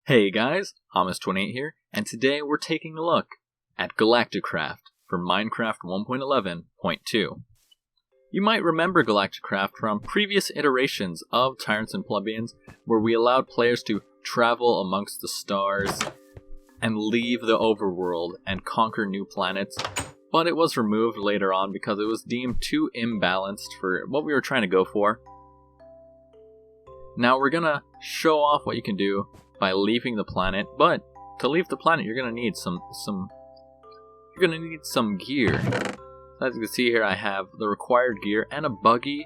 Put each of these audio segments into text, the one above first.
Hey guys, Hamas28 here, and today we're taking a look at Galacticraft for Minecraft 1.11.2. You might remember Galacticraft from previous iterations of Tyrants and Plebeians, where we allowed players to travel amongst the stars and leave the overworld and conquer new planets, but it was removed later on because it was deemed too imbalanced for what we were trying to go for. Now we're gonna show off what you can do by leaving the planet, but to leave the planet you're gonna need some gear. As you can see here, I have the required gear and a buggy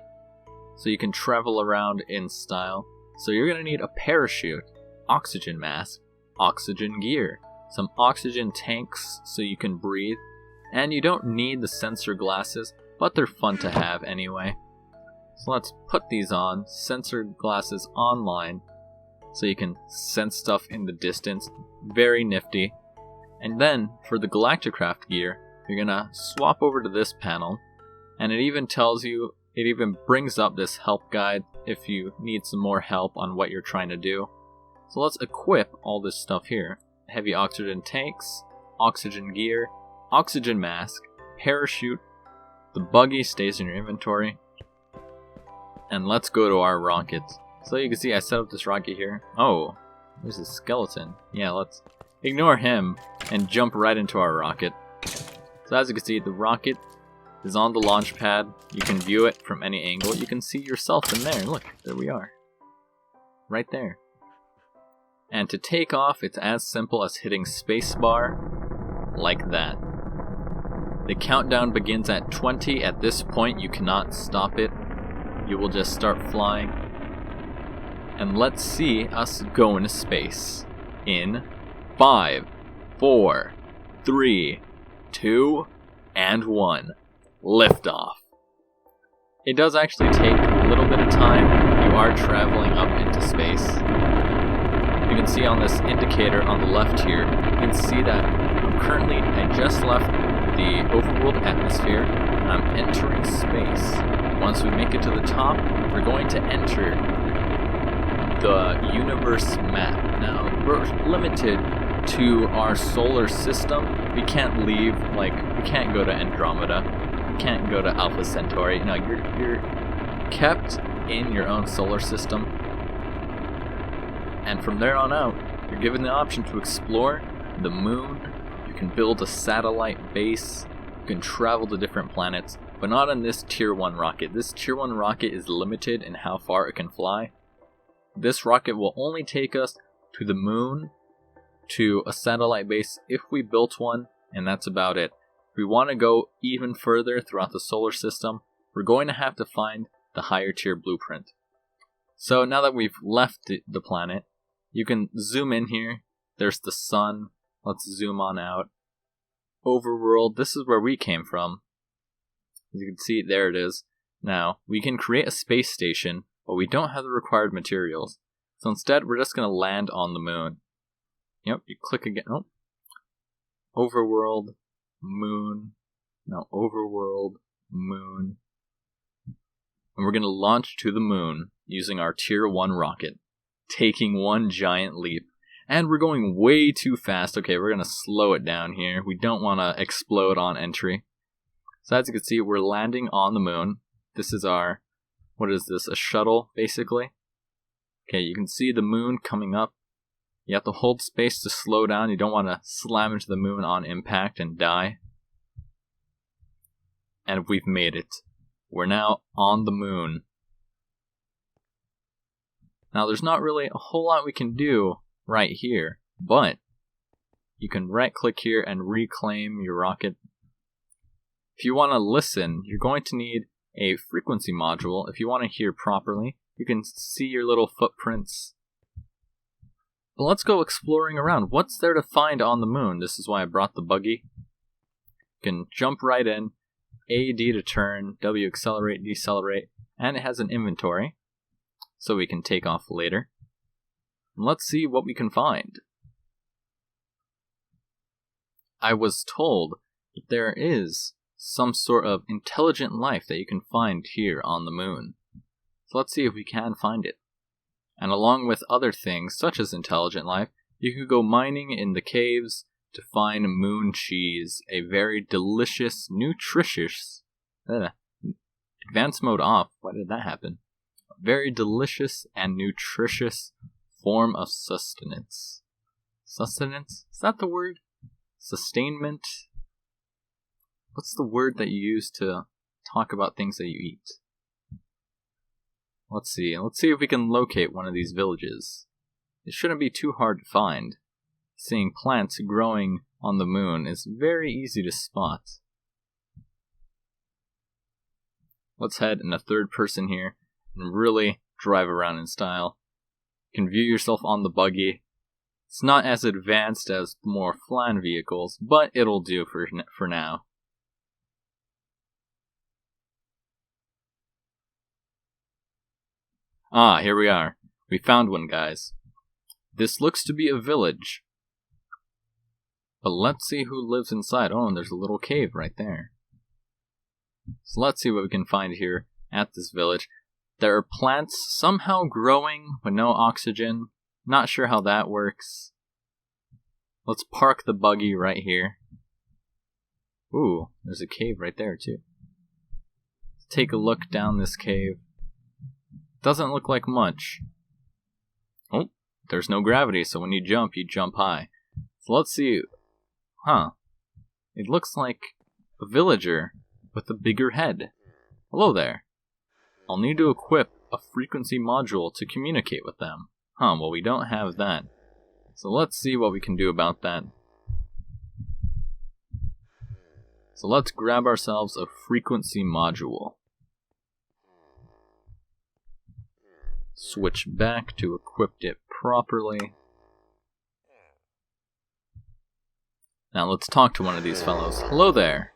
so you can travel around in style. So you're gonna need a parachute, oxygen mask, oxygen gear, some oxygen tanks so you can breathe, and you don't need the sensor glasses, but they're fun to have anyway. So let's put these on, sensor glasses online, so you can sense stuff in the distance. Very nifty. And then, for the Galacticraft gear, you're gonna swap over to this panel, and it even brings up this help guide if you need some more help on what you're trying to do. So let's equip all this stuff here. Heavy oxygen tanks, oxygen gear, oxygen mask, parachute, the buggy stays in your inventory, and let's go to our rockets. So you can see I set up this rocket here. Oh, there's a skeleton. Yeah, let's ignore him and jump right into our rocket. So as you can see, the rocket is on the launch pad. You can view it from any angle. You can see yourself in there. Look, there we are. Right there. And to take off, it's as simple as hitting spacebar like that. The countdown begins at 20. At this point, you cannot stop it. You will just start flying. And let's see us go into space in 5, 4, 3, 2, and 1. Liftoff. It does actually take a little bit of time. You are traveling up into space. You can see on this indicator on the left here, you can see that I just left the overworld atmosphere and I'm entering space. Once we make it to the top, we're going to enter the universe map. Now, we're limited to our solar system. We can't leave, we can't go to Andromeda. We can't go to Alpha Centauri. No, you're kept in your own solar system. And from there on out, you're given the option to explore the moon. You can build a satellite base. You can travel to different planets, but not on this Tier 1 rocket. This Tier 1 rocket is limited in how far it can fly. This rocket will only take us to the moon, to a satellite base if we built one, and that's about it. If we want to go even further throughout the solar system, we're going to have to find the higher tier blueprint. So now that we've left the planet, you can zoom in here. There's the sun. Let's zoom on out. Overworld, this is where we came from. As you can see, there it is. Now, we can create a space station, but we don't have the required materials. So instead, we're just going to land on the moon. Yep, you click again. Oh. Overworld, moon. No, overworld, moon. And we're going to launch to the moon using our Tier 1 rocket, taking one giant leap. And we're going way too fast. Okay, we're going to slow it down here. We don't want to explode on entry. So as you can see, we're landing on the moon. This is our, what is this, a shuttle, basically? Okay, you can see the moon coming up. You have to hold space to slow down. You don't want to slam into the moon on impact and die. And we've made it. We're now on the moon. Now, there's not really a whole lot we can do right here, but you can right-click here and reclaim your rocket. If you want to listen, you're going to need a frequency module. If you want to hear properly, you can see your little footprints. But let's go exploring around. What's there to find on the moon? This is why I brought the buggy. You can jump right in. A, D to turn, W accelerate, decelerate, and it has an inventory, so we can take off later. And let's see what we can find. I was told that there is some sort of intelligent life that you can find here on the moon. So let's see if we can find it. And along with other things, such as intelligent life, You can go mining in the caves to find moon cheese, a very delicious, nutritious... advanced mode off. Why did that happen? A very delicious and nutritious form of sustenance. Sustenance? Is that the word? Sustainment? What's the word that you use to talk about things that you eat? Let's see. Let's see if we can locate one of these villages. It shouldn't be too hard to find. Seeing plants growing on the moon is very easy to spot. Let's head in a third person here and really drive around in style. You can view yourself on the buggy. It's not as advanced as the more flan vehicles, but it'll do for now. Ah, here we are. We found one, guys. This looks to be a village. But let's see who lives inside. Oh, and there's a little cave right there. So let's see what we can find here at this village. There are plants somehow growing with no oxygen. Not sure how that works. Let's park the buggy right here. Ooh, there's a cave right there too. Let's take a look down this cave. Doesn't look like much. Oh, there's no gravity, so when you jump high. So let's see. Huh. It looks like a villager with a bigger head. Hello there. I'll need to equip a frequency module to communicate with them. Huh, well we don't have that. So let's see what we can do about that. So let's grab ourselves a frequency module. Switch back to equip it properly. Now let's talk to one of these fellows. Hello there.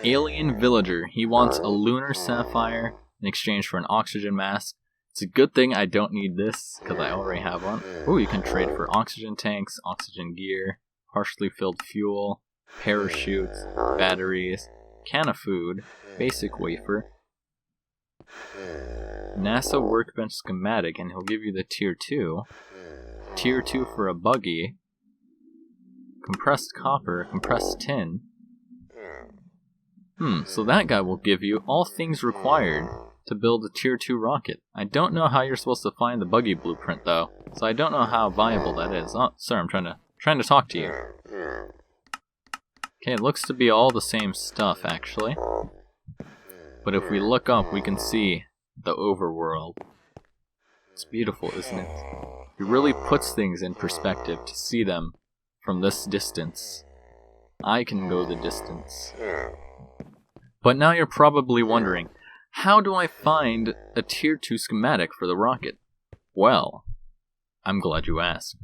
Alien villager. He wants a lunar sapphire in exchange for an oxygen mask. It's a good thing I don't need this, because I already have one. Oh, you can trade for oxygen tanks, oxygen gear, partially filled fuel, parachutes, batteries, can of food, basic wafer, NASA workbench schematic, and he'll give you the tier 2. Tier 2 for a buggy, compressed copper, compressed tin. So that guy will give you all things required to build a tier 2 rocket. I don't know how you're supposed to find the buggy blueprint though, so I don't know how viable that is. Oh, sorry, I'm trying to talk to you. Okay, it looks to be all the same stuff actually. But if we look up, we can see the overworld. It's beautiful, isn't it? It really puts things in perspective to see them from this distance. I can go the distance. But now you're probably wondering, how do I find a tier 2 schematic for the rocket? Well, I'm glad you asked.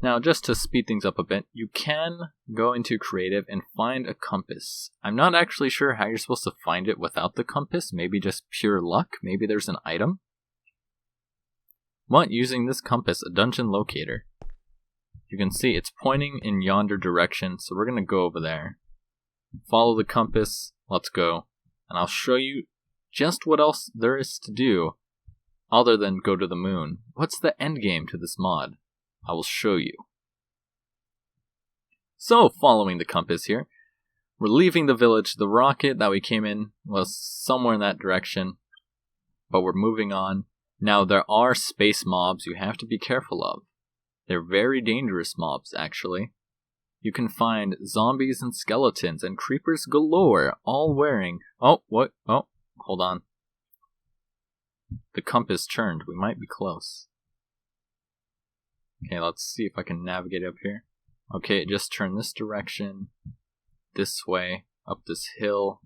Now, just to speed things up a bit, you can go into creative and find a compass. I'm not actually sure how you're supposed to find it without the compass, maybe just pure luck, maybe there's an item. But using this compass, a dungeon locator, you can see it's pointing in yonder direction, so we're going to go over there. Follow the compass, let's go, and I'll show you just what else there is to do other than go to the moon. What's the end game to this mod? I will show you. So, following the compass here, we're leaving the village. The rocket that we came in was somewhere in that direction, but we're moving on. Now, there are space mobs you have to be careful of. They're very dangerous mobs, actually. You can find zombies and skeletons and creepers galore, all wearing... Oh, what? Oh, hold on. The compass turned. We might be close. Okay, let's see if I can navigate up here. Okay, it just turned this direction, this way, up this hill.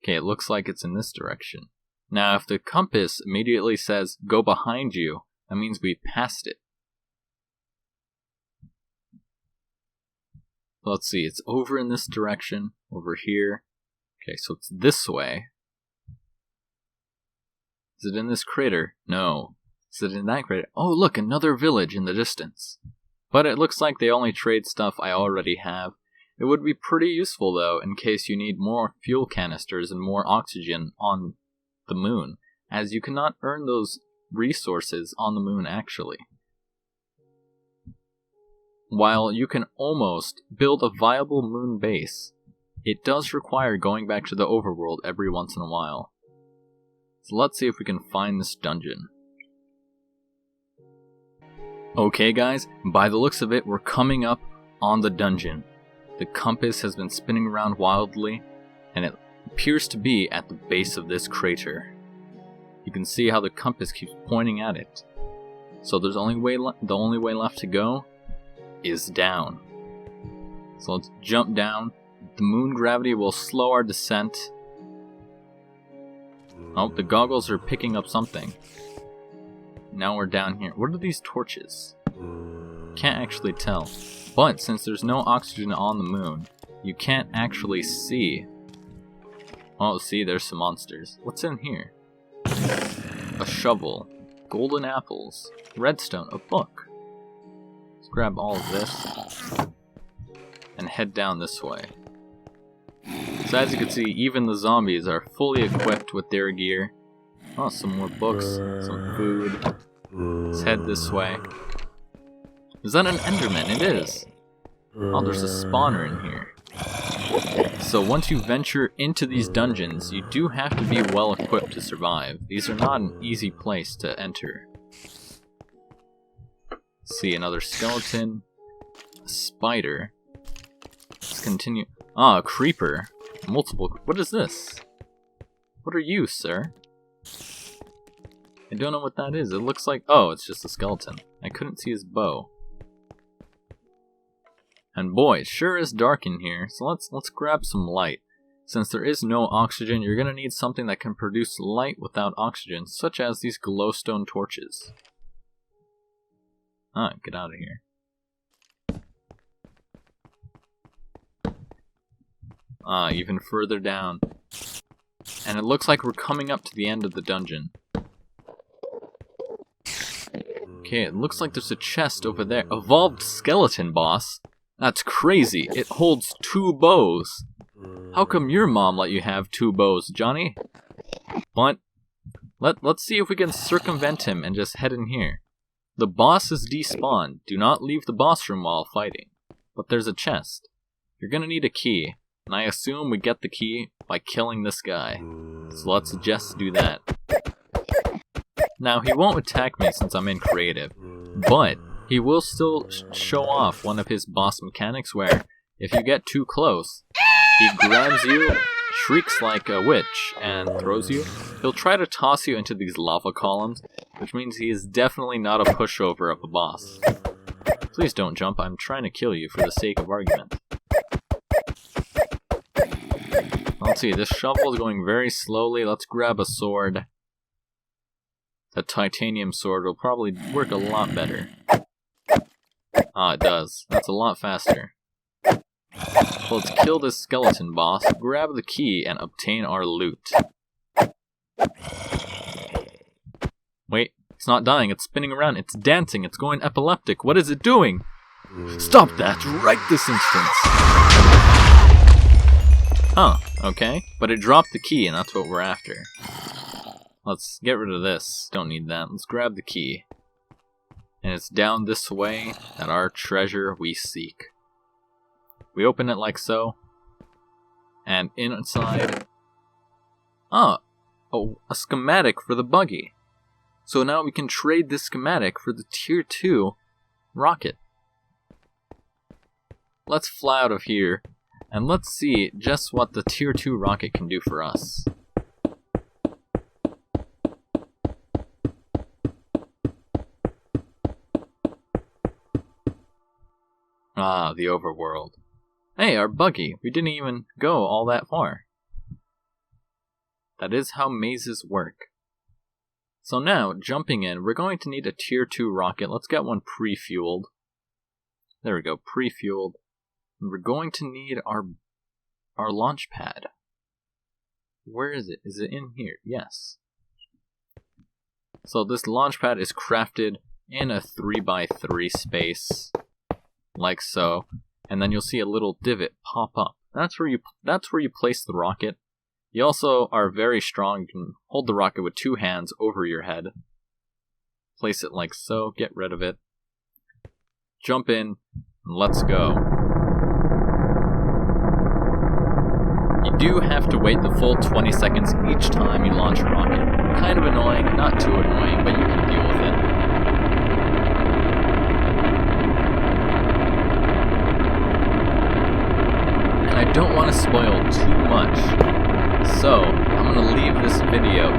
Okay, it looks like it's in this direction. Now, if the compass immediately says, go behind you, that means we passed it. Let's see, it's over in this direction, over here. Okay, so it's this way. Is it in this crater? No. Is it in that crater? Oh, look, another village in the distance. But it looks like they only trade stuff I already have. It would be pretty useful, though, in case you need more fuel canisters and more oxygen on the moon, as you cannot earn those resources on the moon, actually. While you can almost build a viable moon base, it does require going back to the overworld every once in a while. So let's see if we can find this dungeon. Okay guys, by the looks of it, we're coming up on the dungeon. The compass has been spinning around wildly, and it appears to be at the base of this crater. You can see how the compass keeps pointing at it. So there's the only way left to go is down. So let's jump down. The moon gravity will slow our descent. Oh, the goggles are picking up something. Now we're down here. What are these torches? Can't actually tell. But since there's no oxygen on the moon, you can't actually see. Oh, see, there's some monsters. What's in here? A shovel, golden apples, redstone, a book. Let's grab all of this and head down this way. So as you can see, even the zombies are fully equipped with their gear. Oh, some more books, some food. Let's head this way. Is that an Enderman? It is. Oh, there's a spawner in here. So once you venture into these dungeons, you do have to be well equipped to survive. These are not an easy place to enter. See, another skeleton. A spider. Let's continue. Ah, a creeper. Multiple. What is this? What are you, sir? I don't know what that is. It looks like... Oh, it's just a skeleton. I couldn't see his bow. And boy, it sure is dark in here, so let's grab some light. Since there is no oxygen, you're gonna need something that can produce light without oxygen, such as these glowstone torches. Ah, get out of here. Ah, even further down. And it looks like we're coming up to the end of the dungeon. Okay, it looks like there's a chest over there. Evolved skeleton, boss. That's crazy. It holds 2 bows. How come your mom let you have 2 bows, Johnny? But let's see if we can circumvent him and just head in here. The boss is despawned. Do not leave the boss room while fighting. But there's a chest. You're gonna need a key. And I assume we get the key by killing this guy. So let's just do that. Now, he won't attack me since I'm in creative. But he will still show off one of his boss mechanics where, if you get too close, he grabs you, shrieks like a witch, and throws you. He'll try to toss you into these lava columns, which means he is definitely not a pushover of a boss. Please don't jump, I'm trying to kill you for the sake of argument. Let's see, this shovel is going very slowly. Let's grab a sword. The titanium sword will probably work a lot better. Ah, it does. That's a lot faster. Well, let's kill this skeleton boss, grab the key, and obtain our loot. Wait, it's not dying, it's spinning around, it's dancing, it's going epileptic. What is it doing? Stop that right this instant! Huh, okay. But it dropped the key, and that's what we're after. Let's get rid of this. Don't need that. Let's grab the key. And it's down this way that our treasure we seek. We open it like so. And inside... Ah! Oh, a schematic for the buggy. So now we can trade this schematic for the Tier 2 rocket. Let's fly out of here. And let's see just what the Tier 2 rocket can do for us. Ah, the overworld. Hey, our buggy. We didn't even go all that far. That is how mazes work. So now, jumping in, we're going to need a Tier 2 rocket. Let's get one pre-fueled. There we go, pre-fueled. And we're going to need our launch pad. Where is it? Is it in here? Yes. So this launch pad is crafted in a 3x3 space. Like so. And then you'll see a little divot pop up. That's where you place the rocket. You also are very strong. You can hold the rocket with 2 hands over your head. place it like so, get rid of it, jump in, and let's go. You do have to wait the full 20 seconds each time you launch a rocket. Kind of annoying, not too annoying, but you can deal with it. And I don't want to spoil too much, so I'm going to leave this video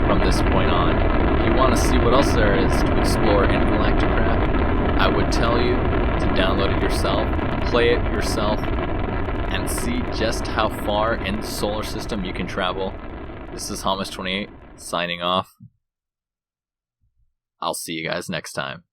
from this point on. If you want to see what else there is to explore in Galacticraft, I would tell you to download it yourself, play it yourself, and see just how far in the solar system you can travel. This is Hamas28 signing off. I'll see you guys next time.